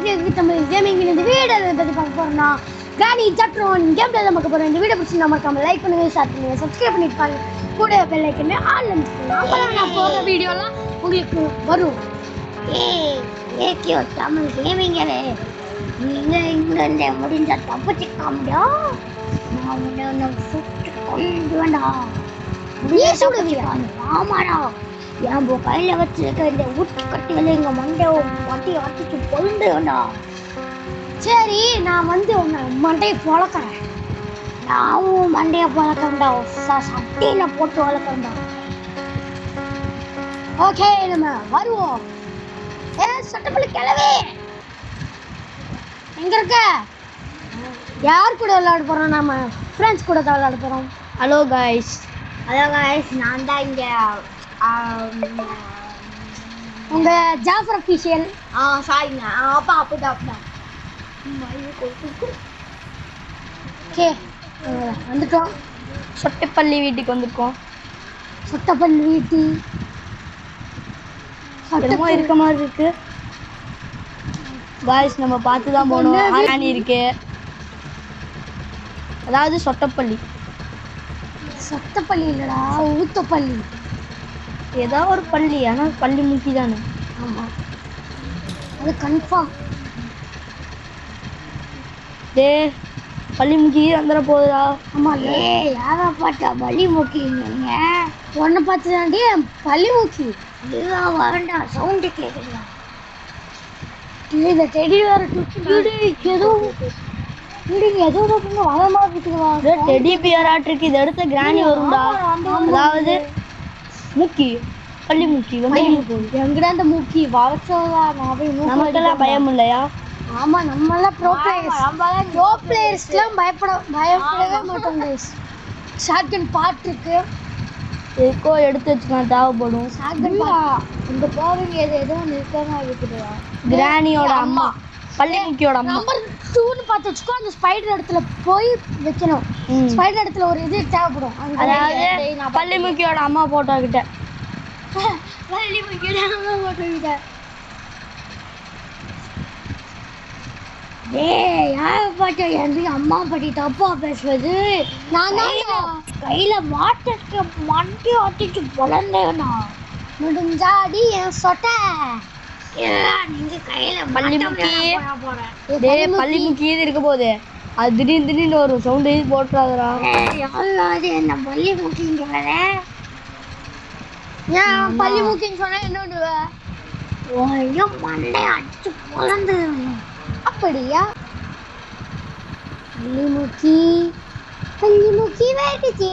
Back Tamil gaming இந்த video பற்றி பார்க்க போகிறோம்னா கிராணி ஜட்ரோன் கேம் பிளே தான் பார்க்க போகிறோம். இந்த வீடியோ பிடிச்சி மறக்காம லைக் பண்ணுங்க, ஷேர் பண்ணுங்க, சப்ஸ்கிரைப் பண்ணிருப்பாங்க, கூட பெல் ஐக்கனை ஆல் பண்ணிக்கோங்க. அப்பதான் நான் போடுற வீடியோலாம் உங்களுக்கு வரும். ஏக்கியோ தமிழ் கேமிங்களே, நீங்க இங்க முடிஞ்ச தப்பிச்சுக்க முடியும். நான் உன்னை சுட்டு கொண்டு வேண்டாம். ஆமாடா, என் கையில வச்சிருக்க இந்த ஊட்டு கட்டிகளை எங்க மண்டையை அடிச்சு கொண்டு வேண்டாம். சரி, நான் உன்னை மண்டையை பொழக்கிறேன். நானும் மண்டையை பொழக்கண்டா, சட்டையில போட்டு வளர்க்கண்டா. ஓகே, நம்ம வருவோம். சட்டப்பள்ளி கிளவே எங்க இருக்க? யார் கூட விளையாட போறோம்? நம்ம ஃப்ரெண்ட்ஸ் கூட தான் விளையாட போறோம். ஹலோ கைஸ், நான் தான் இங்க உங்க ஜாஃபர் அஃபிஷியல். சாரிங்க, அப்பா அப்படிதான். ஓகே, வந்துட்டோம். சொட்டைப்பள்ளி வீட்டுக்கு வந்திருக்கோம். சொட்டப்பள்ளி வீட்டு என்னமோ இருக்க மாதிரி இருக்கு காய்ஸ், நம்ம பார்த்து தான் போகணும். ஆணி இருக்கு, அதாவது சொட்டப்பள்ளி. சொட்டப்பள்ளி இல்லடா, ஊத்தப்பள்ளி. ஏதாவது ஒரு பள்ளி, ஆனால் பள்ளி முக்கி தானே. ஆமாம், அது கன்ஃபார்ம். டே, பள்ளி முக்கி வந்துட போகுதா? ஆமாம். யாரை பார்த்தா பள்ளி முக்கிங்க? உன்னை பார்த்து தாண்டி பள்ளி முக்கி. இதுதான் வரண்டா, சவுண்டு கேட்குறா. இந்த டெடி வேறு ஏதோ வர மாதிரி இருக்குதுவா. டெடி பியராட்டு இருக்கு. இதை எடுத்த கிராணி வரும்டா. அதாவது முக்கி, பள்ளி முக்கி எங்கடா அந்த மூக்கி வளர்ச்சோதா? நமக்கெல்லாம் பயம் இல்லையா? ஆமா, நம்மளாம் ப்ரோ பிளேயர்ஸ்லாம் பயப்படவே மாட்டோம் கைஸ். ஷாட்கன் பாட் இருக்கு, எதுக்கோ எடுத்து வச்சுக்கலாம், தேவைப்படும். ஷாட்கன் இந்த போவிங் ஏதோ நிற்காம இருக்குதுவா. கிராணியோட அம்மா, பள்ளி முக்கியோட அம்மா. நம்பர் 2ன்னு பார்த்து வச்சுக்கோ. அந்த ஸ்பைடர் இடத்துல போய் வைக்கணும். ஸ்பைடர் இடத்துல ஒரு இது தேவைப்படும். அதாவது பள்ளி முக்கியோட அம்மா போட்டோ கிட்ட பள்ளி முக்கியோட அம்மா போட்டோ கிட்ட. யாரை பார்த்தா என் அம்மா பற்றி தப்பா பேசுவது? நான் தான் கையில மாட்டுக்கு மண்டி அடிச்சு பொழந்தேனா முடிஞ்சாடி என் சொட்டை. நீங்க கையில பள்ளி முக்கி இருக்க போது அது திடீர்னு ஒரு சவுண்டு போட்டுறாதரா. என்ன பள்ளி முக்கிங்க? ஏன் பள்ளி முக்கின்னு சொன்னா என்ன பண்ணுவ? மண்டை அடிச்சு பொழந்து. அப்படியா? பள்ளி முக்கி வேட்டுச்சு.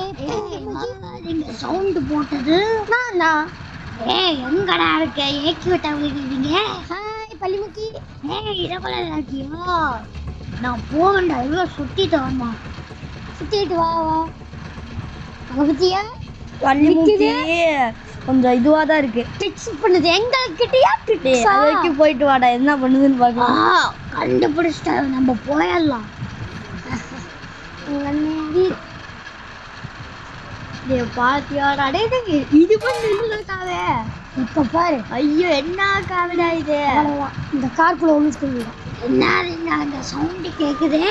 சவுண்டு போட்டது நான். எங்கடா இருக்க? ஏக்கி விட்டீங்க. ஹாய் பள்ளி முக்கி. இரவல இருக்கியோ? நான் போகண்டா, இவ்வளோ சுத்திட்டு வரமா. சுத்திட்டு வா. அங்க பத்தியா பள்ளி முக்கி கொஞ்சம் இதுவா தான் இருக்கு. ட்ரிக்ஸ் பண்ணுது எங்ககிட்டயா? அதுக்கு போயிட்டு வாடா, என்ன பண்ணுதுன்னு பார்க்கலாம். கண்டுபிடிச்சிட்டா நம்ம போயிடலாம். பாத்தியாடா? இது பண்ணிருக்காவே. இப்ப பாரு. ஐயோ, என்ன காவிடா இது? இந்த கார்க்குள்ள ஒண்ணு சொல்லுடா. என்ன அந்த சவுண்டு கேக்குது?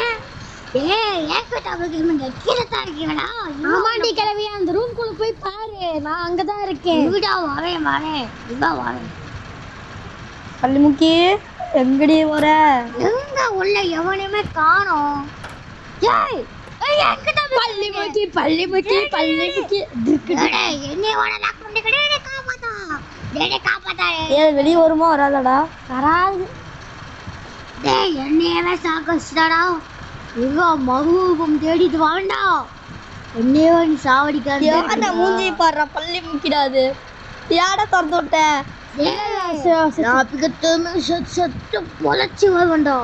கீழே தான் இருக்கீங்களா? ஆமாண்டி கிளவியா, அந்த ரூம்குள்ள போய் பாரு. நான் அங்கதான் இருக்கேன். வரேன். பள்ளி முக்கி எங்கடி வர? எங்க உள்ள எவனையுமே காணோம். பள்ளி முக்கி வெளியே வருமா? வராதடா. வராது. என்னையவே சாக்கா மருவம் தேடிட்டு வாண்டா. என்னையோ நீ சாவடிக்காத. மூஞ்சி பாடுற பள்ளி முக்கிடாது. யாட திறந்து விட்ட? பொழைச்சி வருவண்டா.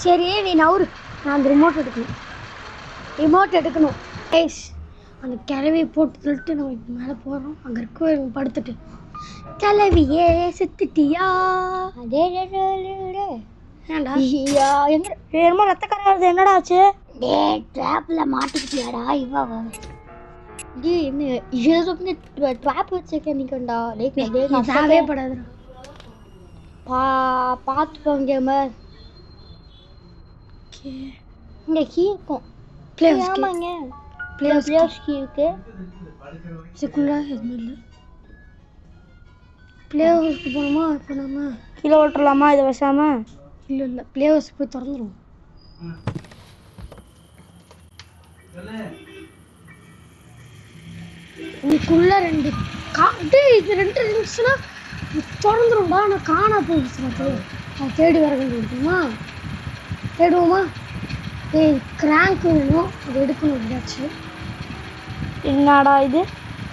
சரி, நீ நவுரு. நான் அந்த ரிமோட் எடுக்கணும். அந்த கிளவியை போட்டு தள்ளிட்டு நம்ம இப்போ மேலே போகிறோம். அங்கே இருக்க படுத்துட்டு, கிளவியே செத்துட்டியா? ஏன்டா என்னமோ ரத்தக்கார வருது, என்னடா ஆச்சு? ட்ராப்ல மாட்டிக்கிட்டியாடா? என்ன ட்ராப் வச்சிருக்கேன் நீக்கண்டா. தேவையே படாதுடா. பார்த்துக்கோங்க. இங்க கீ இருக்கும். பிளேயர்ஸ் ஆமாங்க. பிளேயர்ஸ் கீ இருக்கு. இதுக்குள்ள எதுவுமே இல்லை. பிளே ஹவுஸ்க்கு போகணுமா? இப்போ நம்ம கீழே ஓட்டலாமா இதை வசாம? இல்லை பிளே ஹவுஸ் போய் திறந்துருவோம். இதுக்குள்ள ரெண்டு இது ரெண்டு இருந்துச்சுன்னா திறந்துரும்டா. நான் காணா போயிடுச்சு. நான் தேடி வர வேண்டியதுமா. தேடுவோமா? கிராங்க் வேணும், அது எடுக்கணும். எப்படியாச்சும் என்னடா இது?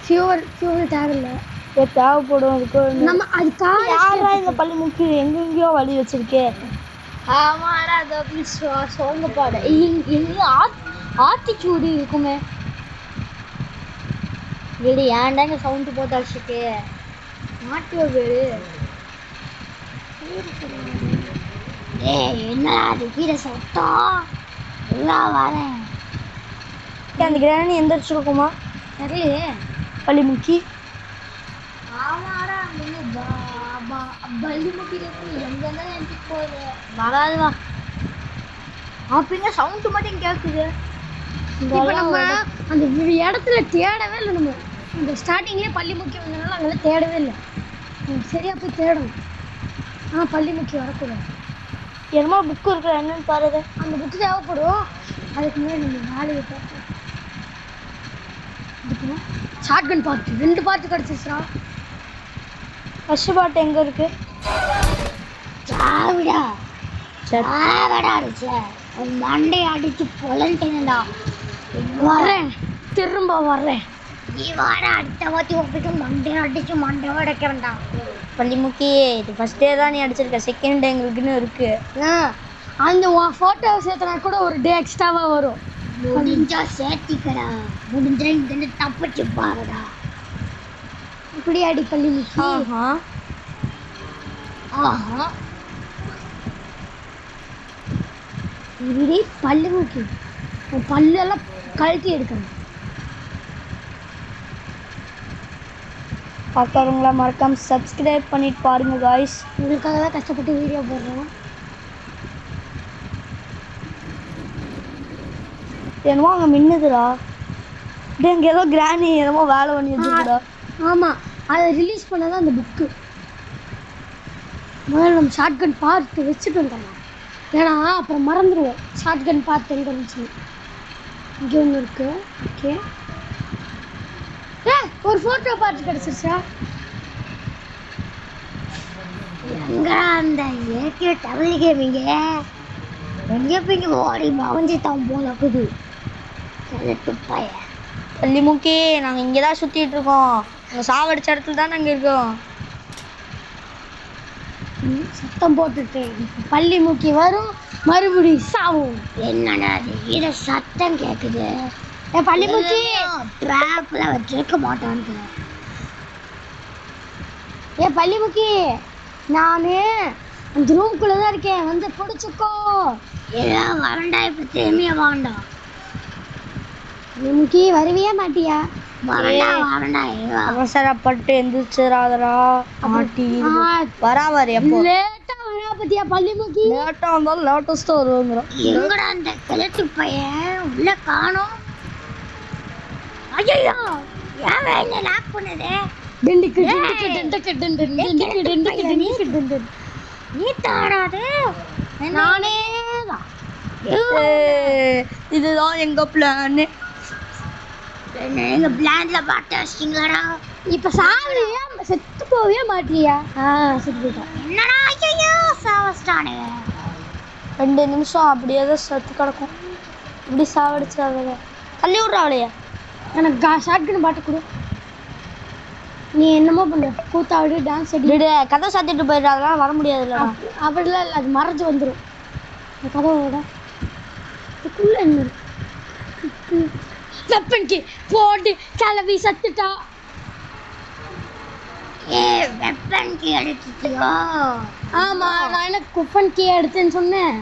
ஃபியூவல் தேவையில்லை. தேவைப்படும் அதுக்கு. நம்ம அதுக்காக யாரா இந்த பள்ளி முக்கிய எங்கெங்கயோ வழி வச்சிருக்கே. ஆமாடா அது சோங்க பாடு. எங்க ஆத்திச்சூடி இருக்குமே. வீடு ஏன்டா இங்க சவுண்ட் போட்டு அடிச்சுட்டு மாட்டுவ வீடு. என்னடா அது வீட சத்தம் எல்லாம் வரேன். அந்த கிராணி எந்திரிச்சிருக்குமா? தெரியலையே. பள்ளி முக்கி வராதுவா. அப்படிங்க சவுண்ட் மட்டும் கேட்குது. இப்போ நம்ம அந்த இடத்துல தேடவே இல்லை. நம்ம இந்த ஸ்டார்டிங்லேயே பள்ளி முக்கியம் வந்ததுனால அங்கெல்லாம் தேடவே இல்லை. சரியா போய் தேடணும். ஆனால் பள்ளி முக்கியம் வரக்கூடாது. என்னமோ புக்கு இருக்கிற என்னன்னு பாருது. அந்த புக்கு தேவைப்படும். அதுக்கு முன்னாடி நம்ம வேலையை பார்ப்போம். ஷார்ட்கன் பார்ட் 2 பார்ட் கிடச்சிச்சுரா. ஃபர்ஸ்ட் பார்ட் எங்கே இருக்கு? சாவிடா அடிச்ச மண்டையை அடிச்சு பொலன்ட்டேன்டா. வரேன், திரும்ப வர்றேன். நீ வர அடுத்த வாட்டி ஒப்பிட்டு மண்டையை அடிச்சு மண்டையை அடைக்க வேண்டாம். பள்ளிமுக்கி இது ஃபர்ஸ்டே தான் நீ அடிச்சிருக்க. செகண்ட் எங்களுக்குன்னு இருக்கு. அந்த ஃபோட்டோ சேர்த்தனா கூட ஒரு டே எக்ஸ்ட்ராவாக வரும். முடிஞ்சா சேர்த்திக்கடா. முடிஞ்சா இங்கே தப்பிச்சு பாருடா. இப்படி அடி பள்ளி முக்கி. இப்படி பல்லு முக்கி. பல்லெல்லாம் கழட்டி எடுக்கணும். பார்க்குறவங்களா மறக்காம சப்ஸ்கிரைப் பண்ணிட்டு பாருங்க காய்ஸ். உங்களுக்காக தான் கஷ்டப்பட்டு வீடியோ போடுறோம். என்னமோ அங்கே மின்னுதுடா. அப்படியே அங்கே ஏதோ கிராணி என்னமோ வேலை பண்ணி வச்சுருக்குடா. ஆமாம், அதை ரிலீஸ் பண்ணதான் அந்த புக்கு. முதல்ல நம்ம ஷார்ட்கன் பார்த்து வச்சுட்டு வந்துடலாம். ஏன்னா அப்புறம் மறந்துடுவோம் ஷார்ட்கன் பார்த்து எங்கே இருந்துச்சு. இங்கே ஒன்று இருக்கு. ஓகே, ஒரு ஃபோட்டோ பார்த்து கிடச்சிருச்சா? எங்கடா அந்த ஏகே டபுள் கேமிங்க எங்கே போய் ஓடி மவஞ்சி தான் போலக்குது. பள்ளி முக்கி நாங்கள் இங்கே தான் சுற்றிட்டு இருக்கோம். நாங்கள் சாவடிச்ச இடத்துல தான் நாங்கள் இருக்கோம். சத்தம் போட்டுட்டேன். பள்ளி முக்கி வரும், மறுபடியும் சாவும். என்னடா இது சத்தம் கேட்குது? பள்ளி முக்கி ட்ராப்ல வச்சிருக்க மாட்டான்னு. பள்ளி முக்கி நானு அந்த ரூம்குள்ளே தான் இருக்கேன். வந்து பிடிச்சிக்கோ. எல்லாம் வரண்டா. இப்போ திரும்பிய வேண்டாம். முக்கி வருவியா மாட்டியா? அவசரப்பட்டு எந்திரிச்சிடாதடா. வராவாரு எப்போ லேட்டா வரா பத்தியா? பள்ளி முக்கி லேட்டா வந்தாலும் லேட்டஸ்டா வருவாங்கிறோம். எங்கடா அந்த கிழட்டு பையன் உள்ள காணோம்? ஐயோ, ஏன் என்ன லாக் பண்ணுது? டெண்டுக்கு டெண்டுக்கு டெண்டுக்கு டெண்டுக்கு டெண்டுக்கு டெண்டுக்கு டெண்டுக்கு டெண்டுக்கு நீ தாடாது. நானே தான். இதுதான் எங்க பிளான். எங்க பிளான்ல பார்த்து வச்சிட்டீங்களாடா. இப்ப சாவலையா? செத்து போவே மாட்டியா? செத்து போயிட்டா. என்னடா ஐயோ சாவஸ்டானே. 2 நிமிஷம் அப்படியே தான் செத்து கிடக்கும். இப்படி சாவடிச்சாங்க. தள்ளி விட்றாவளையா? எனக்கு ஷார்ட்கன் பாட்டு கொடு. நீ என்னமோ பண்ண கூத்தாடி டான்ஸ் அடி. கதை சாத்திட்டு போயிடுற. அதெல்லாம் வர முடியாது இல்லைடா. அப்படிலாம் இல்லை, அது மறைஞ்சு வந்துடும். அந்த கதவோட இதுக்குள்ள என்ன இருக்கு? வெப்பன்கி போட்டு கிளவி சத்துட்டா. Weapon key எடுத்துட்டியோ? ஆமா, நான் என்ன குப்பன் கீ எடுத்தேன்னு சொன்னேன்.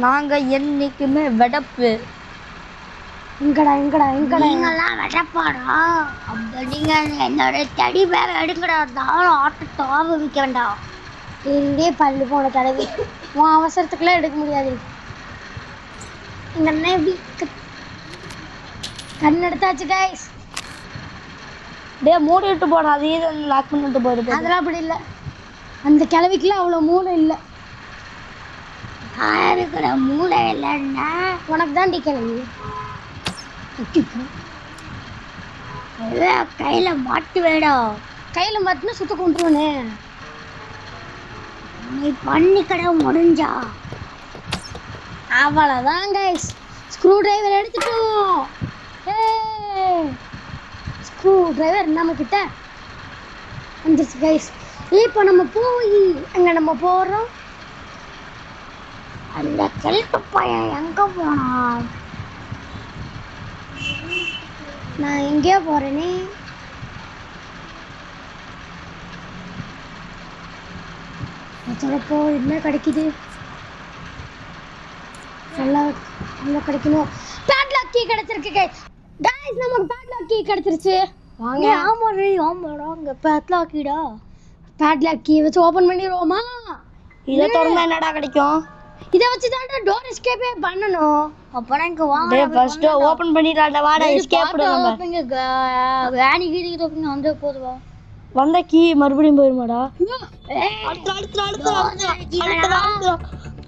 நாங்க என்னைக்குமே வெடப்பு. எங்கடா எங்கடா எங்கடா? நீங்கெல்லாம் வெடப்பாடா. அப்படி நீங்க என்னோட தடி பேரை எடுங்கடா. தாரம் ஆட்டு தாவ வைக்க வேண்டாம். இருந்தே பல்லு போன கிளவி உன் அவசரத்துக்குலாம் எடுக்க முடியாது. எங்க அண்ணன் எப்படி கண் எடுத்தாச்சு கைஸ். டேய் மூடி விட்டு போடா, அதையே லாக் பண்ணிட்டு போயிடு. அதெல்லாம் அப்படி இல்லை, அந்த கிளவிக்குலாம் அவ்வளோ மூளை இல்லை. இருக்கிற மூளை இல்லைன்னா உனக்கு தான் டி கிளவி. கையில மாட்டு வேணும். கையில் மாட்டினா சுத்த கொண்டுருவனே. நீ பண்ணி கடை முடிஞ்சா அவ்வளோதான் கைஸ். ஸ்க்ரூ டிரைவர் எடுத்துட்டோம். ஸ்க்ரூ டிரைவர் நம்ம கிட்ட வந்துருச்சு கைஸ். இப்போ நம்ம போய் அங்கே நம்ம போகிறோம். அந்த கெல்ட்டு பையன் எங்க போனான்? நான் எங்கேயோ போகிறேனே. சொல்றப்போ என்ன கிடைக்குது? நல்லா நல்லா கிடைக்கணும். பேட்லாக் கீ கிடைச்சிருக்கு கைஸ். நமக்கு பேட்லாக் கீ கிடைச்சிருச்சு. வாங்க. ஆமாடா அங்க பேட்லாக் கீடா. பேட்லாக் கீ வச்சு ஓபன் பண்ணிடுவோமா? இதை திறந்தா என்னடா கிடைக்கும்? இதை வச்சு தான் டோர் எஸ்கேப்பே பண்ணணும். அப்பனா இங்க வாங்க. டேய் ஃபர்ஸ்ட் ஓபன் பண்ணிடலாம்டா, வாடா எஸ்கேப் பண்ணலாம். நீங்க வேணி கீழ தப்பிங்க வந்து போடுவா. வந்த கீ மறுபடியும் போயிருமாடா?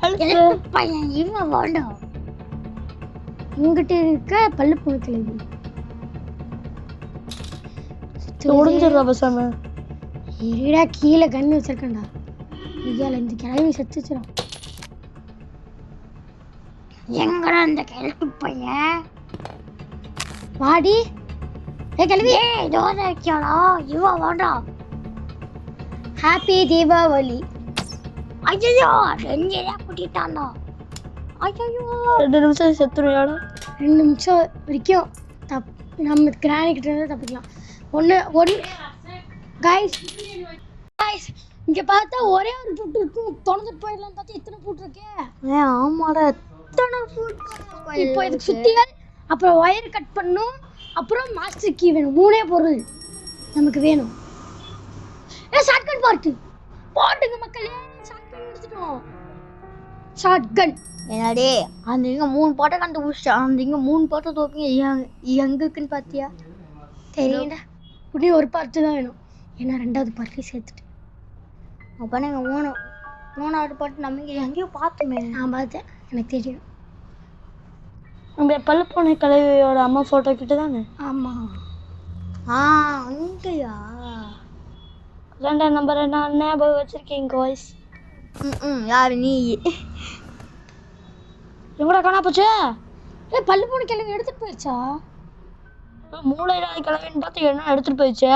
அடுத்து பையன் இவன் வாடா. இங்கிட்ட இருக்க பல்லு புழுக்கள் முடிஞ்சிடுறா பசாம. இருடா, கீழே கண்ணு வச்சிருக்கேன்டா. ஐயால இந்த கிளவி செத்துச்சிடும். எங்கடா அந்த கெல்ட்டு பையன்? வாடி. ஏ கிளவி, தோசை வைக்கடா. இவன் வாடா. ஹாப்பி தீபாவளி. ஐயோ ரெஞ்சேதா கூட்டிட்டான்டா. ஐயோ 2 நிமிஷம் செத்துருவாடா. 2 நிமிஷம் வரைக்கும் நம்ம கிராணி கிட்ட இருந்து தப்பிக்கலாம். ஒன்று கைஸ் இங்கே பார்த்தா ஒரே ஒரு பூட்டு இருக்கும். தொலைஞ்சிட்டு போயிடலாம் பார்த்தா இத்தனை பூட்டு இருக்கே. ஆமாடா எத்தனை பூட்டு. இப்போ இதுக்கு சுத்திகள், அப்புறம் ஒயர் கட் பண்ணும், அப்புறம் மாஸ்டர் கீ வேணும். 3 பொருள் நமக்கு வேணும். ஷார்ட்கன் போட்டுங்க மக்களே. ஷார்ட்கன் எடுத்துட்டோம். ஷார்ட்கன் என்னடே அந்த இங்கே 3 பாட்டை கண்டுபிடிச்சிட்டான். அந்த இங்கே 3 பாட்டை தோப்பீங்க எங்க இருக்குன்னு பார்த்தியா? தெரியல. உடனே ஒரு பார்ட்டு தான் வேணும். ஏன்னா 2வது பார்ட்லேயும் சேர்த்துட்டு. அப்போ நீங்கள் 3வது பாட்டு நம்ம இங்கே எங்கேயோ பார்த்துமே. நான் பார்த்தேன், எனக்கு தெரியும். நம்ம பல்லு போன கலையோட அம்மா ஃபோட்டோ கிட்ட தானே? ஆமாம். அங்கேயா? 2 நம்பர் என்ன ஞாபகம் வச்சிருக்கீங்க வாய்ஸ்? யாரு நீ? எங்கடா காணா போச்சு? பல்லு போன கிழவி எடுத்துட்டு போயிடுச்சா? மூளை இல்லாத கிழவின்னு பார்த்து என்ன எடுத்துட்டு போயிடுச்சு?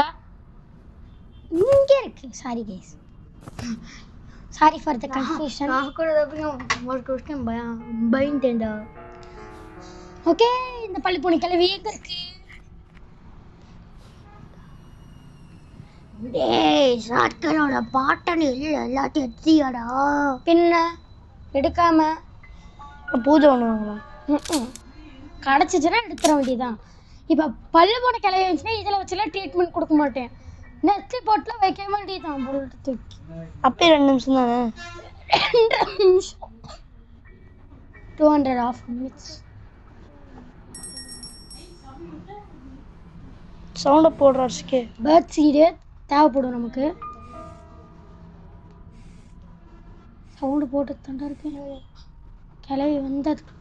இங்கே இருக்கு. Sorry guys, sorry for the confusion. நான் கூட ஒரு கொஸ்டின் பயந்தேன்டா. ஓகே, இந்த பல்லு போன கிழவி எங்க இருக்கு? டேய் ஷார்ட்கனோட பாட்டன் எல்லாத்தையும் எடுத்தியாடா? பின்ன எடுக்காம பூஜை பண்ணுவாங்களா? கிடச்சிச்சுன்னா எடுத்துட வேண்டியதான். இப்போ பல்லு போன கிளவி இருந்துச்சுன்னா இதில் வச்சுலாம் ட்ரீட்மெண்ட் கொடுக்க மாட்டேன். நெத்தி போட்டுலாம் வைக்க வேண்டியதான். பொருள் தூக்கி அப்பயே 2 நிமிஷம் தானே? 2 நிமிஷம் 200 minutes. சவுண்டை போடுறாச்சுக்கே. பேர்ட் சீடு தேவைப்படும் நமக்கு. சவுண்டு போட்டு தாண்டா இருக்கு. கிளவி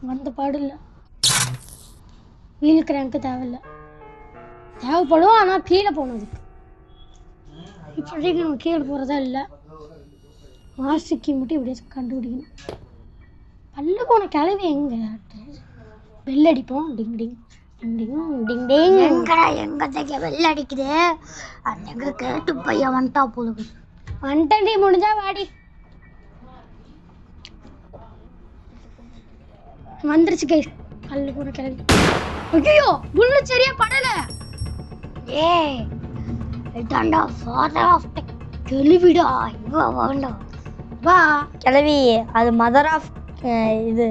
வந்த பாடு இல்லை. வீல் கிராங்க்கு தேவையில்லை. தேவைப்படும், ஆனால் கீழே போனதுக்கு. இப்போதைக்கு நம்ம கீழே போகிறதா இல்லை. மாஸ்டர் கீ மட்டும் இப்படியே கண்டுபிடிக்கணும். பல்லு போன கிளவி எங்கே? பெல் அடிப்போம். டிங் டிங் டிங் டிங் டிங். எங்க வெள்ள அடிக்குது. அந்த எங்க கேட்டு பையன் வந்துட்டா போதும். வந்துட்டேன்டி, முடிஞ்சா வாடி. வந்துருச்சு கைஸ் பல்லு போன கிளவி. ஐயோ புல்லு சரியா படல. ஏய் இதாண்டா ஃபாதர் ஆஃப் தி கிளவிடா. இவ வேண்டாம் வா. கிளவி அது மதர் ஆஃப் இது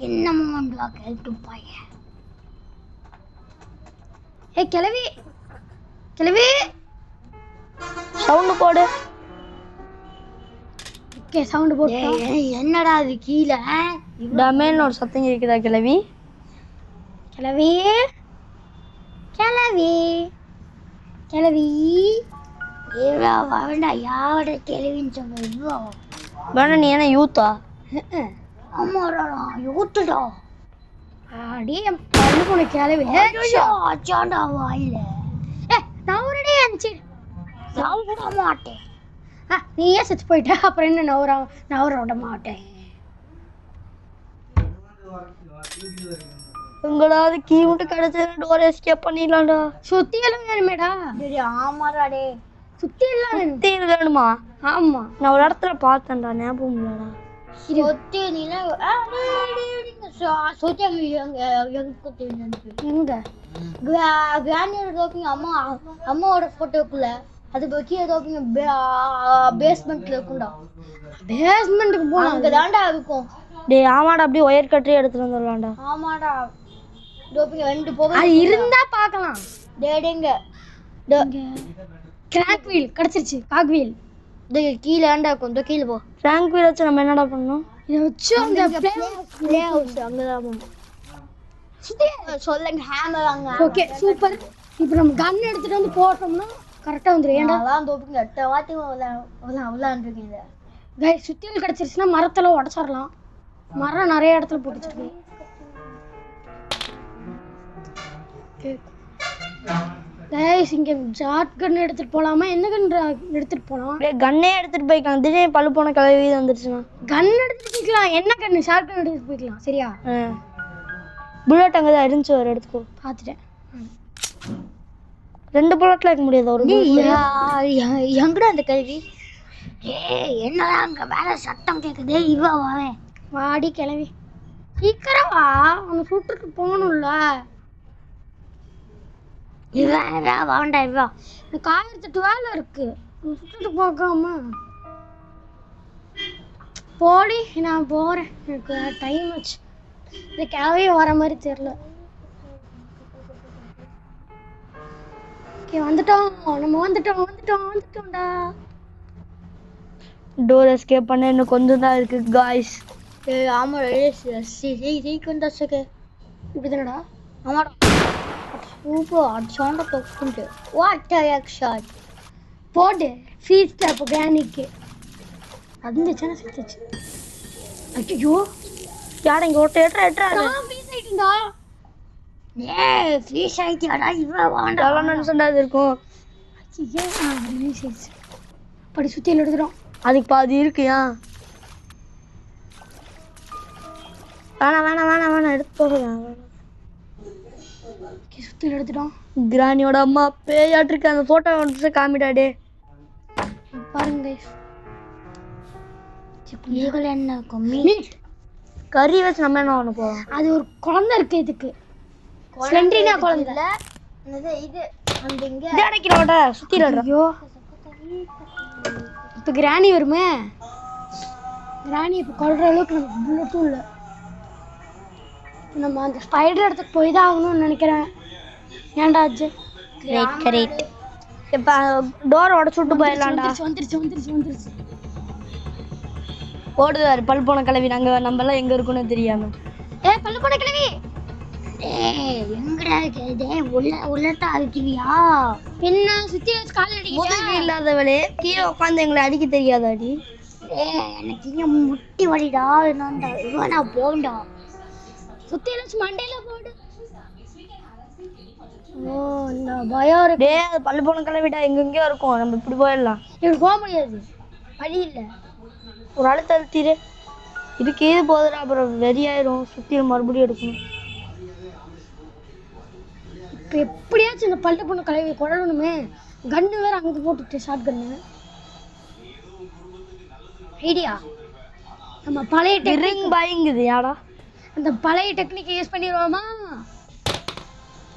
என்னமோண்டா கேட்டு பையன். ஏய் கிளவி கிளவி சவுண்ட் போடு. ஓகே சவுண்ட் போட்டோம். என்னடா அது கீழே டமேல்னு ஒரு சத்தம் இருக்குதா கிழவி? கிளவி கிளவி கிளவி இவ்வளோ வேண்டாம் யாவோட கிழவின்னு சொன்ன இவ்வளோ வேணா. நீ என்ன யூத்தா? ஆமாடா யூத்துடா. அடியே பல்லு போன கிளவி. அச்சாண்டா வாயில நான் ஒரு டே அனுப்பிச்சு நான் விட மாட்டேன். நீ ஏன் செத்து போயிட்ட? அப்புறம் என்ன நவர விட மாட்டேன். எங்கடாவது கீ விட்டு கிடைச்சது டோர் எஸ்கேப் பண்ணிடலாம்டா. சுத்தி எல்லாம் வேணுமேடா. ஆமாடா டே சுத்தி எல்லாம் சுத்தி வேணுமா? ஆமா நான் ஒரு இடத்துல பார்த்தேன்டா ஞாபகம் இல்லடா. சொத்தி நீல சொத்தி எங்க கிராண்டியோட தோப்பிங்க அம்மாவோட போட்டோக்குள்ள அது கீழே தோப்பிங்க பேஸ்மெண்ட்ல இருக்கும்டா. பேஸ்மெண்ட்டுக்கு போனா அங்க தான்டா இருக்கும். டேய் ஆமாடா அப்படியே ஒயர் கட்டே எடுத்துட்டு வந்துடலாம்டா. ஆமாடா தோப்பிங்க 2 போக அது இருந்தா பார்க்கலாம். டேடேங்க கிராங்க் வீல் கிடைச்சிருச்சு. காக் வீல் கீழே ஆண்டா கொஞ்சம் கீழே போ. கிராங்க் வீல் வச்சு நம்ம என்னடா பண்ணணும்? இதை வச்சு அந்த பிளே ஹவுஸ் அங்கதான் சொல்லுங்க ஹேமர் அங்க. Okay super. இப்போ நம்ம கன் எடுத்துட்டு வந்து போட்டோம்னா கரெக்டாக வந்துடும். ஏன்டா அதான் தோப்புங்க 8 வாட்டி விளாண்டுருக்கீங்க. கைஸ் சுத்தியல் கிடச்சிருச்சுன்னா மரத்தில் உடச்சிடலாம். மரம் நிறைய இடத்துல போட்டுச்சிருக்கு. கைஸ் இங்கே ஜாட் கன் எடுத்துகிட்டு போகலாமா? என்ன கன் எடுத்துகிட்டு போகலாம்? கன்னே எடுத்துகிட்டு போய்க்கலாம். திடீர்னு பழு போன கலவி வந்துருச்சுன்னா கன் எடுத்துகிட்டு போய்க்கலாம். என்ன கன்று? ஷார்ட் கன் எடுத்துகிட்டு போய்க்கலாம். சரியா? புல்லட் அங்கே தான் இருந்துச்சு. ஒரு எடுத்துக்கோ. பார்த்துட்டேன். 2 புல்லட்ல இருக்க முடியாது. ஒரு எங்கடா அந்த கல்வி? என்னடா அங்கே வேலை சத்தம் கேட்குது. இவா வாவேன் வாடி கிளவி சீக்கிரம் வா. அவனை சுட்டுட்டு போகணும்ல. இவா வாண்டா இவா. எனக்கு 1008 வேலை இருக்கு. சுட்டுட்டு பார்க்காம போடி. நான் போகிறேன். எனக்கு டைம் ஆச்சு. இந்த கிளவியே வர மாதிரி தெரியல. ஓகே வந்துட்டோம். நம்ம வந்துட்டோம்டா. டோர் எஸ்கேப் பண்ண இன்னும் கொஞ்சம் தான் இருக்கு காய்ஸ். ஆமாடா சீக்கிரம் தான் சே. இப்படி தானடா? ஆமாடா சூப்பர். சவுண்டை தொக்குண்டு வாட் ஆக்ஷன் போடு. ஃபீஸ்ட் அப்போ கிரானிக்கு வந்துச்சுன்னா செத்துச்சு. ஐயோ யாரும் இங்கே ஓட்ட ஏற்றா ஃபீஸ் ஆயிட்டுண்டா. ஃப்ரீஸ் ஆயிட்டியாடா? இவ்வளோ வாண்டா எவ்வளோ நிமிஷம்டா இது இருக்கும்? ரிலீஸ் ஆயிடுச்சு. அப்படி சுற்றியில் எடுத்துட்டோம். அதுக்கு பாதி இருக்குயா? வேணாம் எடுத்து போகலாம். சுற்றியில் எடுத்துட்டோம். கிராணியோட அம்மா பேயாட்டிருக்கு. அந்த ஃபோட்டோ வந்து காமிடாடே பாருங்க. என்ன மீட் கறி வச்சு நம்ம என்ன பண்ண போவோம்? அது ஒரு குழந்தை இருக்கு. இதுக்கு ஸ்லெண்டரினா குழந்தை இது அந்த இங்க அடைக்கிறோட சுத்திடுறோம். ஐயோ இப்போ கிராணி வருமே. கிராணி இப்போ கொல்ற அளவுக்கு நமக்கு புல்லட்டும் இல்லை. நம்ம அந்த ஸ்பைடர் இடத்துக்கு போய் தான் ஆகணும்னு நினைக்கிறேன். ஏன்டா ஆச்சு? கரெக்ட். இப்போ டோர் உடச்சு விட்டு போயிடலாம்டா. வந்துருச்சு. ஓடுவார் பல் போன கிளவி. நாங்கள் நம்மளாம் எங்கே இருக்குன்னு தெரியாம. பல்லு போன கிளவி எங்கடா உள்ளட்டா அடிக்கிறியா? என்ன சுத்தி வச்சு கால் அடிக்க இல்லாதவளே கீழே உட்காந்து எங்களை அடிக்க தெரியாதாடி? எனக்கு இங்கே முட்டி வலிடா. என்னடா போண்டா சுத்தி வச்சு மண்டையில போடு. ஓ இந்த பயம் இருக்கு. அது பல்லு போன கிளவிடா. எங்கெங்கயோ இருக்கும். நம்ம இப்படி போயிடலாம். இப்படி போக முடியாது. வழி இல்லை. ஒரு அழுத்த அழுத்திரு. இதுக்கு ஏது போதுடா. அப்புறம் வெறியாயிரும். சுத்தி மறுபடியும் எடுக்கணும். இப்போ எப்படியாச்சும் இந்த பல்லு பொண்ணு கலவி கொள்ளணுமே. கன்று வேற அங்கே போட்டுட்டு ஷார்ட் கன்று ஐடியா. நம்ம பழைய டெக்னிக் பாய்ங்குது யாடா. அந்த பழைய டெக்னிக்கை யூஸ் பண்ணிடுவோமா?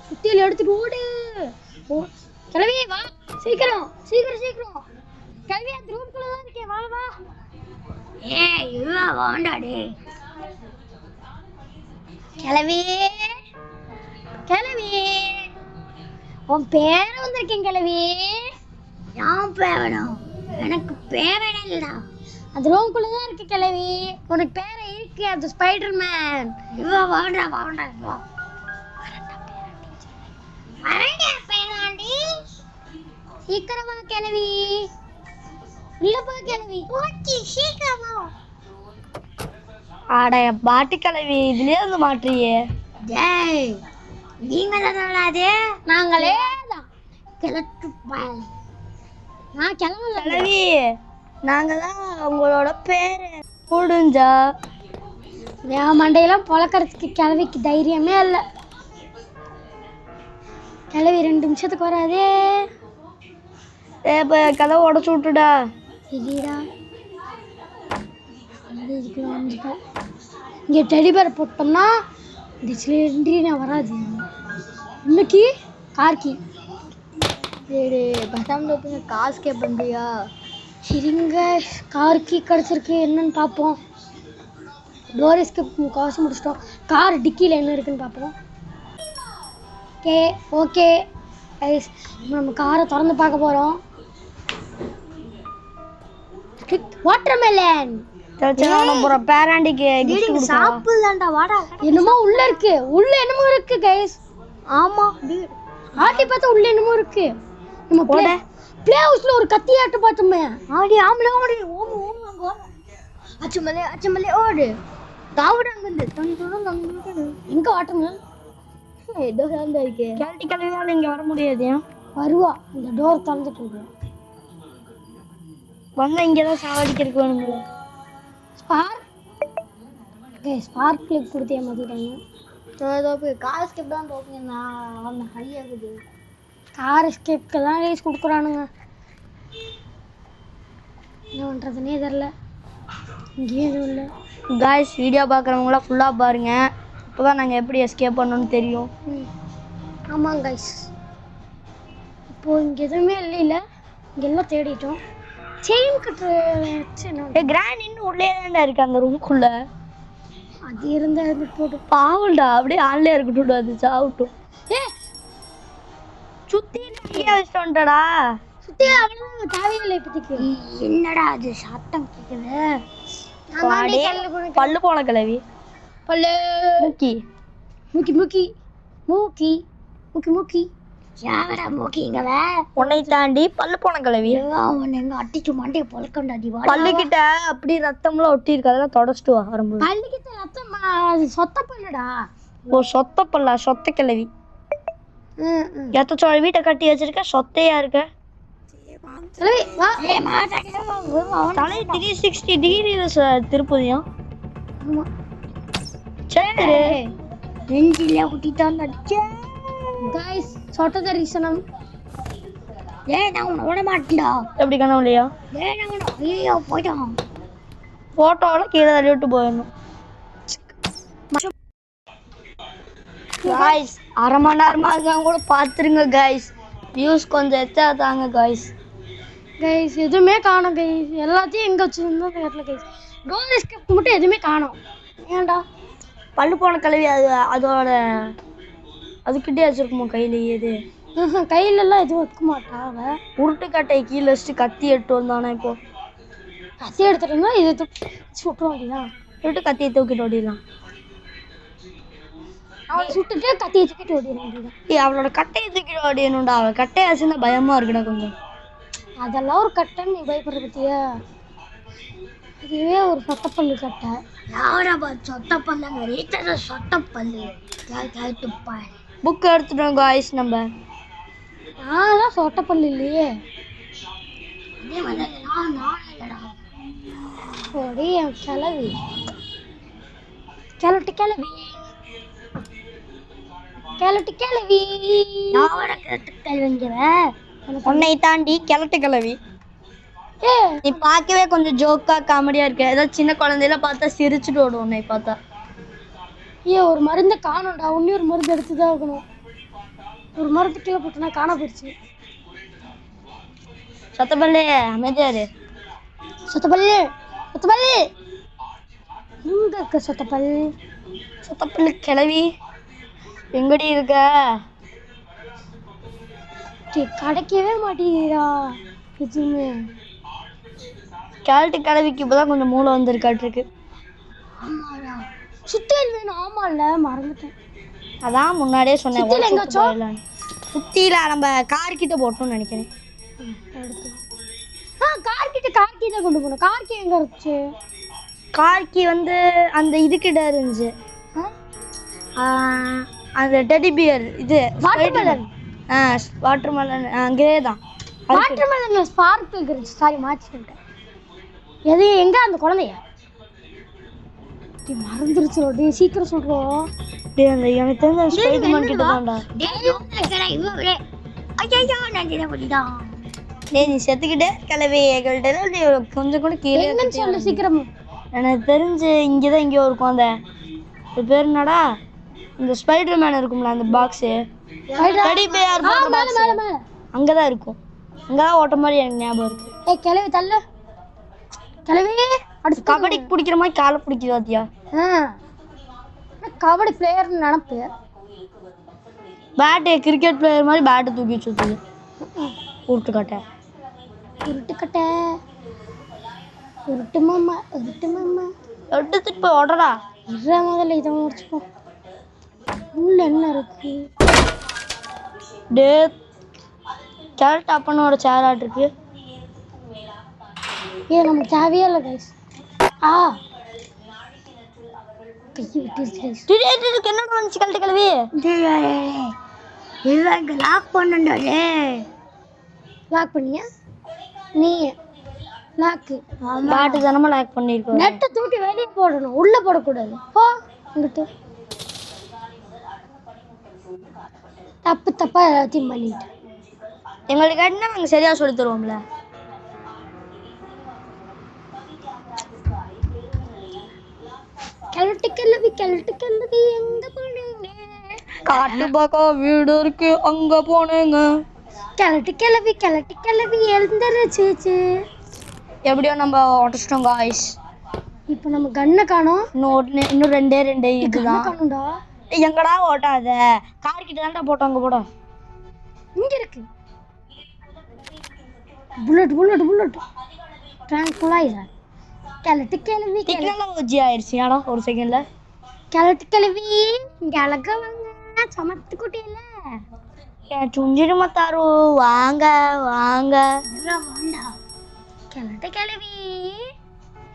சுத்தியில் எடுத்துட்டு ஓடு. கிளவி வா சீக்கிரம். கிளவி அந்த ரூம்குள்ள தான் இருக்கேன். வா. இவ்வளோ வாண்டாடே கிளவி உன் பேர வந்திருக்கேன். கிளவி நான் பேவணும். எனக்கு பேவன இல்லடா. அது ரூம்குள்ள தான் இருக்கு கிழவி. உனக்கு பேரை இருக்கு, அது ஸ்பைடர் மேன். இவா வாடா வாடா வா. சீக்கிரம் வா கிழவி. உள்ள போ கிழவி. ஓகே சீக்கிரம் வா. ஆட பாட்டி கிளவி இதுலயே வந்து மாட்டுறியே. டேய் நீங்க தான் விளையாடு. நாங்களே தான் கிளட்டு பாய். நான் கிளம்பல கிளவி நாங்க தான் உங்களோட பேரு முடிஞ்சா. என் மண்டையெல்லாம் பொழக்கிறதுக்கு கிளவிக்கு தைரியமே இல்லை. கிளவி 2 நிமிஷத்துக்கு வராதே. இப்போ கதவை உடச்சு விட்டுடா. இல்லைடா இங்கே டெலிபர் போட்டோம்னா இந்த சிலிண்டரினா வராது. இன்னைக்கு கார்கி சரி பசாம காசு கே பண்ணுறியா? சரிங்க கார்கி கிடச்சிருக்கு, என்னன்னு பார்ப்போம். டோரிஸ்க்கு காசு முடிச்சிட்டோம். கார் டிக்கியில் என்ன இருக்குன்னு பார்ப்போம். ஓகே ஓகே கைஸ், நம்ம காரை திறந்து பார்க்க போகிறோம். வாட்டர்மெலன் போற பேராண்டிக்கு சாப்பிடலாம்டா வாடா. என்னமோ உள்ள இருக்கு, உள்ள என்னமோ இருக்கு கைஸ். ஆமா ஆட்டி பார்த்தா உள்ள என்னமோ இருக்கு. நம்ம ப்ளே ஹவுஸ்ல ஒரு கத்தி ஆட்டு பார்த்தோமே. ஆடி ஆம்பளை ஓடி ஓம் ஓம் அங்க அச்சமலே ஓடு தாவட அங்க இருந்து தந்து எங்க வாட்டர்மெலன் ஏதோ சார்ந்த இருக்கு. கேள்வி கலவையால இங்க வர முடியாது. வருவா, இந்த டோர் திறந்துட்டு இருக்கு. வந்தா இங்கதான் சாவடிக்கிறதுக்கு வேணுங்களா? ஸ்பார்க் கிளிப் கொடுத்து ஏமாத்திட்டாங்க. கார் ஸ்கெப் தான் தோக்குங்க. நான் ஹையா இருக்குது. கார் ஸ்கெப்க்கு தான் ரேஸ் கொடுக்குறானுங்க. என்ன பண்ணுறதுனே தெரில. இங்கேயும் எதுவும் இல்லை. காய்ஸ் வீடியோ பார்க்குறவங்களாம் ஃபுல்லாக பாருங்க, இப்போ தான் நாங்கள் எப்படி எஸ்கேப் பண்ணணும்னு தெரியும். ஆமாங்க கைஸ், இப்போது இங்கே எதுவுமே இல்லை. இங்கெல்லாம் தேடிட்டோம். செயின் கட்டுற கிராண்ட் இன்னும் உள்ளே தான்டா இருக்கு அந்த ரூம்குள்ள. அது இருந்தால் போட்டு பாவல்டா, அப்படியே ஆன்லேயே இருக்கட்டும், அது சாப்பிட்டும். சுற்றி நிறைய வச்சுட்டோம்டா. சுற்றி அவ்வளோ தேவையில்லை இப்போதைக்கு. என்னடா அது சத்தம் கேட்குது? பல்லு பல்லு போன கிளவி. பல்லு மூக்கி மூக்கி மூக்கி மூக்கி மூக்கி மூக்கி யாரா மூக்கிங்கள? உன்னை தாண்டி பல்லு போன கிளவி. அவன் எங்க அட்டிச்சு மண்டையை பொழக்கண்டாடி. பல்லுக்கிட்ட அப்படி ரத்தம்லாம் ஒட்டி இருக்கு, அதெல்லாம் தொடச்சிட்டு வரும். பல்லுக்கிட்ட ரத்தம் அது சொத்த பல்லுடா. ஓ சொத்த பல்லா? சொத்த கிளவி. எத்தச்சோட வீட்டை கட்டி வச்சிருக்க, சொத்தையா இருக்க. தலை 360 டிகிரியில திருப்பதியும். சரி நெஞ்சில குட்டிட்டான் அடிச்சேன். गाइस சொட்ட தரிசனம். நான் உன்னை விட மாட்டேன்டா. எப்படி கனவுலையா? ஐயோ போயிட்டான். போட்டோவில் கீழே தள்ளி விட்டு போயிடணும். காய்ஸ் அரை மணி நேரமாக இருக்காங்க கூட பார்த்துருங்க காய்ஸ். வியூஸ் கொஞ்சம் எச்சா தாங்க காய்ஸ். கைஸ் எதுவுமே காணோம் கைஸ். எல்லாத்தையும் எங்கே வச்சுருந்தோம் தெரியல கைஸ். டோர் எஸ்கேப் மட்டும் எதுவுமே காணோம். ஏன்டா? பல்லு போன கழுவி அது அதோட அதுக்கிட்டே வச்சுருக்குமா கையிலேயே? இது கையிலலாம் எதுவும் வைக்க மாட்டா. அவள் உருட்டுக்கட்டை கீழே வச்சுட்டு கத்தி எடுத்து வந்தானே. இப்போ கத்தி எடுத்துட்டு இருந்தா இதை சுட்டுரும். அப்படிதான் சுட்டு கத்தியை தூக்கிட்டு ஓடிடலாம். அவளை சுட்டுட்டு கத்தியை தூக்கிட்டு ஓடிடலாம். அப்படிதான் அவளோட கட்டையை தூக்கிட்டு ஓடிடணும்டா. அவள் கட்டையை வச்சுருந்தா பயமாக இருக்குடா கொஞ்சம். அதெல்லாம் ஒரு கட்டைன்னு நீ பயப்படுற பத்தியா? இதுவே ஒரு சொத்தப்பல்லு கட்டை. யாரா சொத்தப்பல்ல சொத்தப்பல்லு புக் எடுத்துட்டோம் காய்ஸ். நம்ம நான்லாம் சொட்டப்பல்லு இல்லையே. ஓடி என் கிளவி கிளட்டு கிளவி கிளட்டு கிளவி கிளவிங்கிற உன்னை தாண்டி கிளட்டு கிளவி. நீ பார்க்கவே கொஞ்சம் ஜோக்கா காமெடியா இருக்க. ஏதாவது சின்ன குழந்தையில பார்த்தா சிரிச்சுட்டு ஓடும் உன்னை பார்த்தா. ஒரு மருந்தை காணோம்டா. இன்னொரு மருந்து எடுத்து தான் இருக்கணும். ஒரு மருந்து கீழே போட்டோன்னா காண போயிடுச்சு. சொத்தப்பல்லு அமைதியாரு. சொத்தப்பல்லு சொத்தப்பல்லு எங்க இருக்க? சொத்தப்பல்லு சொத்தப்பல்லு கிளவி எங்கடி இருக்க? கிடைக்கவே மாட்டேங்கிறா எதுவுமே. கேரட்டு கிளவிக்கு இப்போதான் கொஞ்சம் மூளை வந்திருக்காட்டிருக்கு. ஆமாடா சுத்தியல் வேணும். ஆமாம்ல மறந்துட்டேன். அதான் முன்னாடியே சொன்னேன். சுத்தியல் எங்காச்சோ? சுத்தியில நம்ம கார் கிட்ட போட்டோம்னு நினைக்கிறேன். கார்கிட்ட கொண்டு போகணும். கார்கி எங்க இருந்துச்சு? கார்கி வந்து அந்த இதுக்கிட்ட இருந்துச்சு. அந்த டெடி பியர் இது வாட்டர்மெலன். வாட்டர்மெலன் அங்கே தான். வாட்டர்மெலன்ல ஸ்பார்க்கிள் இருந்துச்சு. சாரி மாத்திட்டேன். எது எங்க அந்த குழந்தைய மறந்துருச்சு. சீக்கிரம் சொல்றோம். அந்த எனக்கு தெரிஞ்ச ஸ்பைடர்மேன் கிட்ட தான்டா. நீ செத்துக்கிட்டே கிளவி எங்கள்கிட்ட கொஞ்சம் கூட கீழே சொல்லு சீக்கிரம். எனக்கு தெரிஞ்சு இங்கேதான் எங்கேயோ இருக்கும். அந்த பேர் என்னடா இந்த ஸ்பைடர்மேன் இருக்கும்ல அந்த பாக்ஸு அங்கதான் இருக்கும். அங்கதான் ஓட்ட மாதிரி எனக்கு ஞாபகம் இருக்கு. கிளவி தள்ள கிளவி அடுத்து கபடி பிடிக்கிற மாதிரி காலை பிடிக்குது பாத்தியா? கபடி பிளேயர்னு நினப்பு. பேட்டு கிரிக்கெட் பிளேயர் மாதிரி பேட்டை தூக்கி சுற்றுது. உருட்டுக்கட்டை உருட்டு மாமா எடுத்துட்டு போய் ஓடுறா. முதல்ல இதை முடிச்சுப்போம். உள்ள என்ன இருக்கு? கேரட் அப்பனோட சேர் ஆட் இருக்கு. நமக்கு தேவையே இல்லை கைஸ். கையை விட்டுருச்சு. என்னடா வந்துச்சு கழட்டு கிளவி? லாக் பண்ணே. லாக் பண்ணியா நீ? லாக்கு பாட்டு தானமா லாக் பண்ணிருக்கோம். நெட்டை தூக்கி வெளியே போடணும், உள்ள போடக்கூடாது. போ இங்கிட்டு. தப்பா எல்லாத்தையும் பண்ணிட்டு எங்களுக்கு என்ன நாங்கள் சரியா சொல்லி தருவோம்ல. கிழட்டு கிளவி எங்க போனீங்க? காட்டு பக்கம் வீடு இருக்கு அங்க போனேங்க. கிழட்டு கிளவி எழுந்துருச்சு. எப்படியோ நம்ம உடச்சிட்டோம் காய்ஸ். இப்போ நம்ம கண்ணை காணோம். இன்னும் ரெண்டே இதுதான் காணும்டா. எங்கடா ஓட்டாத கார்கிட்ட தான்டா போட்டோம். அங்க போட இங்க இருக்கு. Bullet tranquilliser. கிழட்டு கிளவி டெக்னாலஜி ஆயிடுச்சு. ஆனா ஒரு செகண்ட்ல கிழட்டு கிளவி இங்க அழகா வாங்க. சமத்து குட்டியில சுஞ்சிருமா தாரு வாங்க வாண்டா. கிழட்டு கிளவி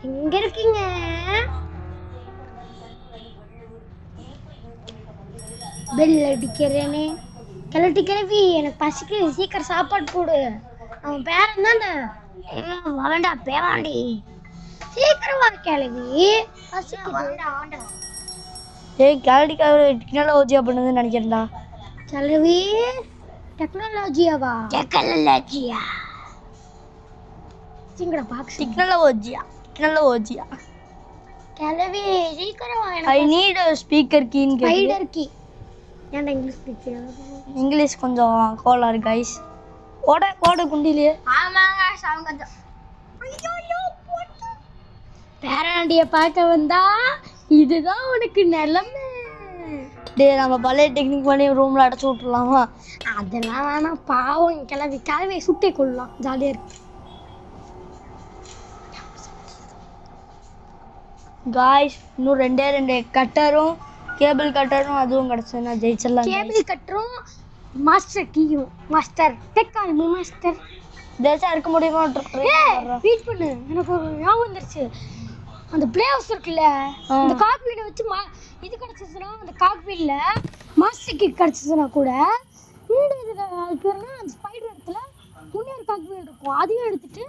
எங்க இருக்கீங்க? பெல் அடிக்கிறேனே. கிழட்டு கிளவி எனக்கு பசிக்கு, சீக்கிரம் சாப்பாடு போடு. அவன் பேரன் தானே. வாண்டா பேவாண்டி சீக்கிரம் வா கிளவி. கிளடி டெக்னாலஜியா பண்ணுதுன்னு நினைக்கிறேன்டா. கிளவி டெக்னாலஜியாவா? சிங்கடா பாக்ஸ். டெக்னாலஜியா கிளவி சீக்கிரம் வா. ஐ நீட் ஸ்பீக்கர் கீன்னு ஸ்பைடர் கீ. ஏன்டா இங்கிலீஷ் ஸ்பீக்கர்? இங்கிலீஷ் கொஞ்சம் கோளாறு கைஸ். ஓட குண்டிலே. ஆமாங்க அவங்க ஐயோ பேராண்டிய பார்க்க வந்தா இதுதான் உனக்கு நிலைமை. நம்ம பழைய டெக்னிக் பண்ணி ரூம்ல அடைச்சு விட்டுலாமா? அதெல்லாம் வேணாம். பாவம் கிளவி சுட்டே கொள்ளலாம். ஜாலியா இருக்கு காய்ஸ். இன்னும் ரெண்டே கட்டரும் கேபிள் கட்டரும் அதுவும் கிடைச்சதுன்னா ஜெயிச்சிடலாம். கேபிள் கட்டரும் மாஸ்டர் கீயும். மாஸ்டர் டெக்காலமி மாஸ்டர் தேசா இருக்க முடியுமா? வெயிட் பண்ணு, எனக்கு ஒரு ஞாபகம் வந்துருச்சு. அந்த பிளே ஹவுஸ் இருக்குல்ல, அந்த காக்பீட்டை வச்சு இது கிடச்சிச்சுன்னா, அந்த காக்பீட்டில் மாஸ்டர் கீ கிடச்சிச்சுன்னா கூட இந்த இதில் அது பேர்னா அந்த ஸ்பைடர் இடத்துல இன்னொரு காக்பீட் இருக்கும். அதையும் எடுத்துட்டு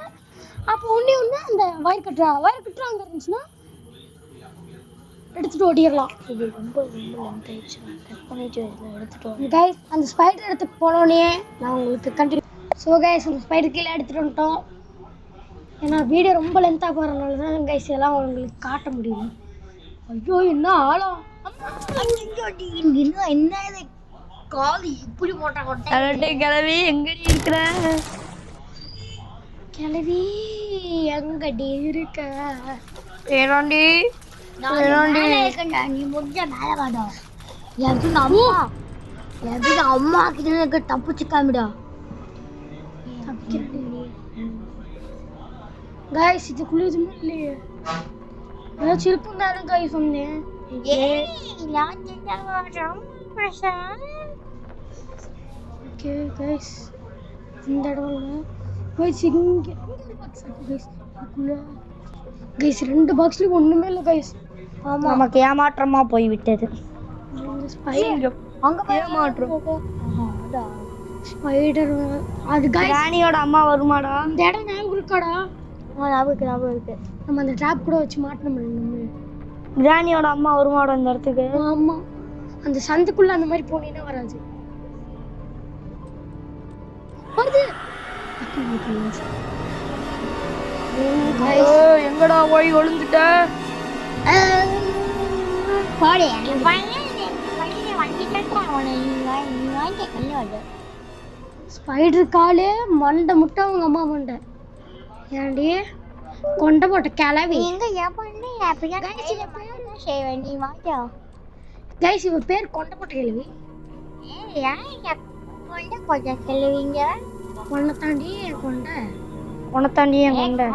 அப்போ ஒன்று அந்த வயர் கட்டுறா அங்கே இருந்துச்சுன்னா எடுத்துகிட்டு ஓடிடலாம். இது ரொம்ப லென்த் ஆயிடுச்சு. கட் பண்ணிட்டு எடுத்துகிட்டு கைஸ். அந்த ஸ்பைடர் இடத்துக்கு போனோடனே நான் உங்களுக்கு கண்டினியூ. ஸோ கைஸ் அந்த ஸ்பைடர் கீழே எடுத்துகிட்டு வந்துட்டோம். ஏன்னா வீடியோ ரொம்ப லென்த்தாக போகிறனால தான் கைஸ் எல்லாம் உங்களுக்கு காட்ட முடியும். ஐயோ என்ன ஆழம்! இன்னும் என்ன இது கால் இப்படி போட்டாங்க. கிளவி எங்கடி இருக்கிற? கிளவி எங்கடி இருக்க? ஏனாண்டி நீ முடிஞ்ச மேலே வாடா. எதுக்கு அம்மா கிட்ட தப்பிச்சுக்காமிடா. गाइस இதுக்குள்ள எதுவுமே இல்லையே ஏதாச்சும் இருக்கும் தானே गाइस சொன்னேன் ஓகே गाइस இந்த இடம்ல गाइस இங்க ஒரு பாக்ஸ் இருக்கு गाइस இதுக்குள்ள गाइस ரெண்டு பாக்ஸ்ல ஒண்ணுமே இல்ல गाइस ஆமா நமக்கு ஏமாற்றமா போய் விட்டது இந்த ஸ்பைடர் அங்க ஏமாற்றம் அடா ஸ்பைடர் அது गाइस ராணியோட அம்மா வருமாடா இந்த இடம் ஞாபகம் இருக்காடா ஞாபகம் இருக்கு நம்ம அந்த ட்ராப் கூட வச்சு மாட்டணும் நம்ம ராணியோட அம்மா வருமாடா இந்த இடத்துக்கு ஆமா அந்த சந்துக்குள்ள அந்த மாதிரி போனீனா வராது வருது எங்கடா போய் ஒளிஞ்சிட்ட பாடு ஸ்பைடர் காலு மண்டை முட்டை அவங்க அம்மா மண்டை ஏன்டி கொண்டை போட்ட கிளவி கைஸ் இவ பேர் கொண்டை போட்ட கிளவி கொண்டை தாண்டி கொண்டை உனத்தாண்டி என் கொண்டை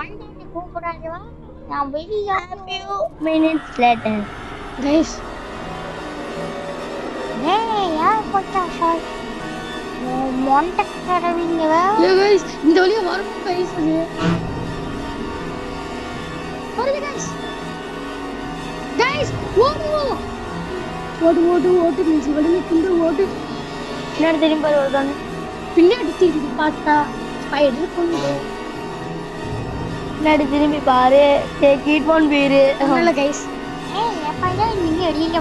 minutes later கைஸ் இந்த வழியா வரும் கைஸ் வருது கைஸ் கைஸ் ஓடு ஓடு ஓடு ஓடு நீ வலிமை குண்டு ஓடு பின்னாடி திரும்பி வருதானே பின்னாடி திரும்பி பார்த்தா ஸ்பைடர் கொண்டு பின்னாடி திரும்பி பாரு கீட் போன் பேரு நல்ல கைஸ் நீங்க வெளியில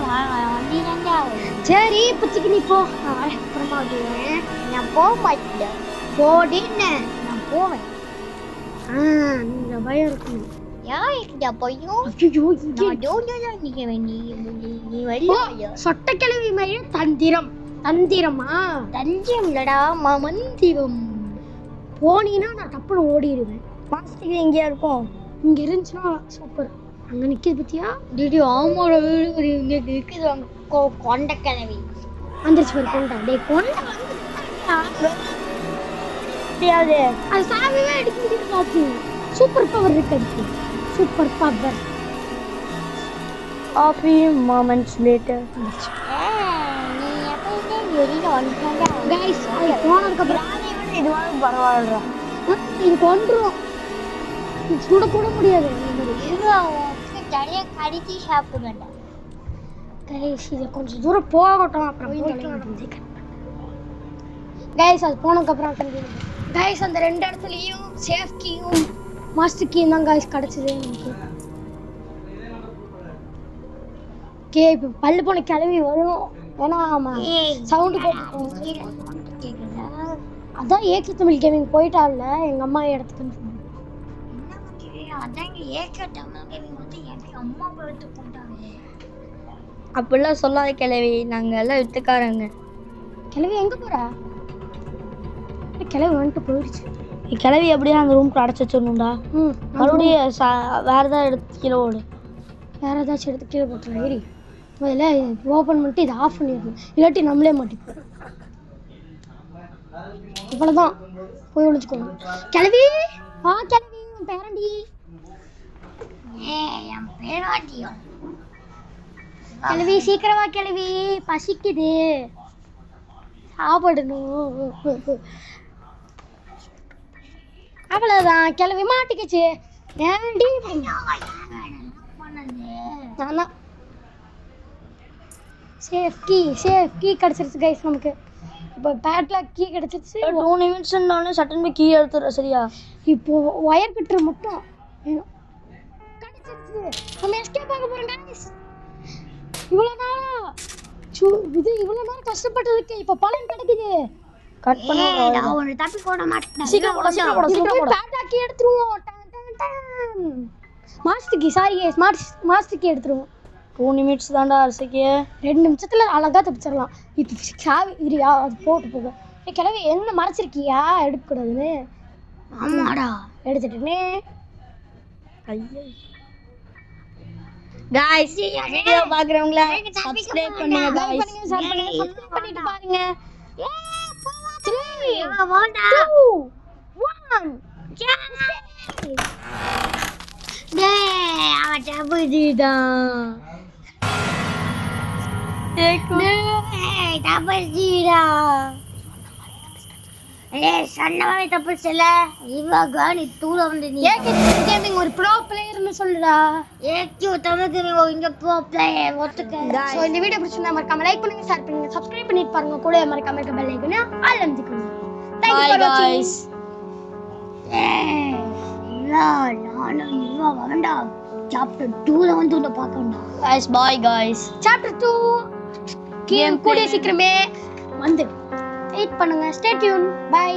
சரி இப்போதைக்கு நீ போ நான் அப்புறமா வருவேன் நான் போக மாட்டேன் போடின்னு நான் போவேன் இந்த பயம் இருக்கணும் யார்கிட்ட போயும் ஐயோ நீ வெளிய சொட்ட கிழவி மாதிரி தந்திரம் தந்திரமா தஞ்சம் இல்லடா மந்திரம் போனீன்னா நான் டப்புன்னு ஓடிடுவேன் மாஸ்டர் எங்கேயா இருக்கும் இங்க இருந்துச்சுன்னா சூப்பர் அங்க நிக்குது பத்தியா டிடி ஆமாட வீடு இங்க இருக்குது அங்க கொண்ட கிழவி வந்துருச்சு பாரு கொண்டா டேய் கொண்டா முடியாது அது சாவியே அடிக்க முடியாது பாத்து சூப்பர் பவர் இருக்கு அதுக்கு super power a few moments later நீ எப்போ வெளியில வந்துட்டா गाइस அது போனதுக்கு அப்புறம் இதுவாக பரவாயில்லை இது கொன்றும் இது சுட கூட முடியாது தனியா கடிச்சு சாப்பிடுவேன்டா गाइस இது கொஞ்சம் தூரம் போகட்டும் அப்புறம் गाइस அது போனதுக்கு அப்புறம் गाइस அந்த ரெண்டு இடத்துலயும் சேஃப் கீயும் மாஸ்டர் கீயும் தான் गाइस கிடைச்சது எனக்கு ஓகே இப்போ பல்லு போன கிளவி வரும் ஏன்னா சவுண்ட் போட்டுக்கோங்க அதான் ஏகே தமிழ் கேமிங் போயிட்டால எங்க அம்மா இடத்துக்கு அப்படிலாம் சொல்லாத கிழவி நாங்க எல்லாம் வித்துக்காரங்க கிளவி எங்க போற கிளவி வந்துட்டு போயிடுச்சு கிழவி எப்படியா அந்த ரூம்க்கு அடைச்சி வச்சிடணும்டா மறுபடியும் வேற ஏதாவது எடுத்து கீழே ஓடு வேற ஏதாச்சும் எடுத்து கீழே போட்டுலாம் ஏறி முதல்ல ஓப்பன் பண்ணிட்டு இதை ஆஃப் பண்ணிடணும் இல்லாட்டி நம்மளே மாட்டிப்போம் இவ்வளோதான் போய் ஒழிச்சுக்கோங்க கிளவி கிளவி உன் பேரண்டி என் பேராட்டியும் கிளவி சீக்கிரமா கிளவி பசிக்குது சாப்பிடணும் அவ்வளோதான் கிளவி மாட்டிக்கிச்சு ஏன்டி நானா சேஃப் கீ கிடச்சிருச்சு கைஸ் நமக்கு இப்போ பேட்லாக் கீ கிடச்சிருச்சு 2 நிமிஷம்னாலே சட்டன் போய் கீ எடுத்துடுற சரியா இப்போ ஒயர் கட்டர் மட்டும் வேணும் கிடச்சிருச்சு நம்ம எஸ்கேப் ஆக போகிறோம் கைஸ் இவ்வளோ நாளா இவ்வளோ நேரம் கஷ்டப்பட்டதுக்கு இப்போ பலன் கிடைக்குது கட் பண்ணி நான் ஒரு தப்பி போட மாட்டேன் சீக்கிரம் போட பேட்லாக் கீ எடுத்துருவோம் master key sorry guys master key எடுத்துருவோம் 2 நிமிஷம் தான்டா அரிசிக்கு 2 நிமிஷத்துல அழகா தப்பிச்சிடலாம் இப்போ சாவி இரியா அது போட்டு போக கிளவி என்ன மறைச்சிருக்கியா எடுக்கக்கூடாதுன்னு ஆமாடா எடுத்துட்டேனே ஐயோ गाइस வீடியோ பாக்குறவங்க சப்ஸ்கிரைப் பண்ணுங்க गाइस சப்ஸ்கிரைப் பண்ணிட்டு பாருங்க 3 2 1 டேய் அவன் தப்புதான். டேய் தப்புடா. ஏய் சன்னமாவே தப்புச்சல. இவ காணி தூள வந்து நீ. ஏகே கேமிங் ஒரு ப்ரோ பிளேயர்னு சொல்லுடா. ஏகே தமிழ் கேமிங் இங்க ப்ரோ பிளேயர் ஒத்துக்க. சோ இந்த வீடியோ பிடிச்சிருந்தா மறக்காம லைக் பண்ணுங்க, ஷேர் பண்ணுங்க, சப்ஸ்கிரைப் பண்ணிட்டு பாருங்க. கூட மறக்காம இருக்க பெல் ஐகானை all அமுத்திக்கோங்க. Thank you for watching. ஏய் நானும் இவ வரண்டா. Chapter 2 ல வந்து உன்னை பார்க்கணும். guys bye guys. Chapter 2 game கூடிய சீக்கிரமே வந்து வெயிட் பண்ணுங்க. Stay tuned. Bye.